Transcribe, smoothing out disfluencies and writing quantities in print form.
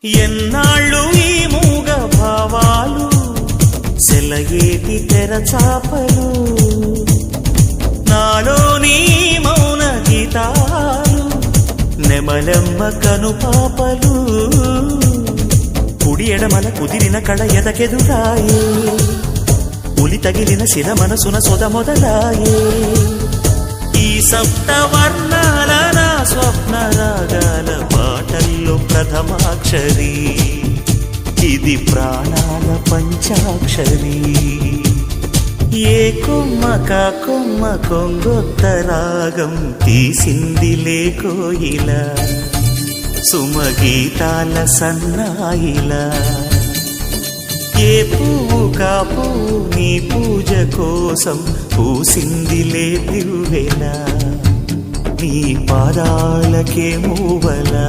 ఎన్నాళ్ళు ఈ మూగ భావాలు సెలయేటి తెరచాపలు నాలోని మౌన గీతాలు నెమలెమ్మ కనుపాపలు కుడి ఎడమల కుదిరిన కళ ఎదకెదురాయే ఉలి తగిలిన శిల మనసున సొద మొదలాయే ఈ సప్తవర్ణాల నా స్వప్న రాగాల పాటల్లో ప్రథమాక్షరి ఇది ప్రాణాల పంచాక్షరి ఏ కొమ్మక కొమ్మ కొంగొత్త రాగం తీసిందిలే కోయిల సుమగీతాల సన్నాయిలా ఏ పువ్వు కా పువ్వు నీ పూజ కోసం పూసిందిలే దివ్వెలా నీ పాదాలకే మూవలా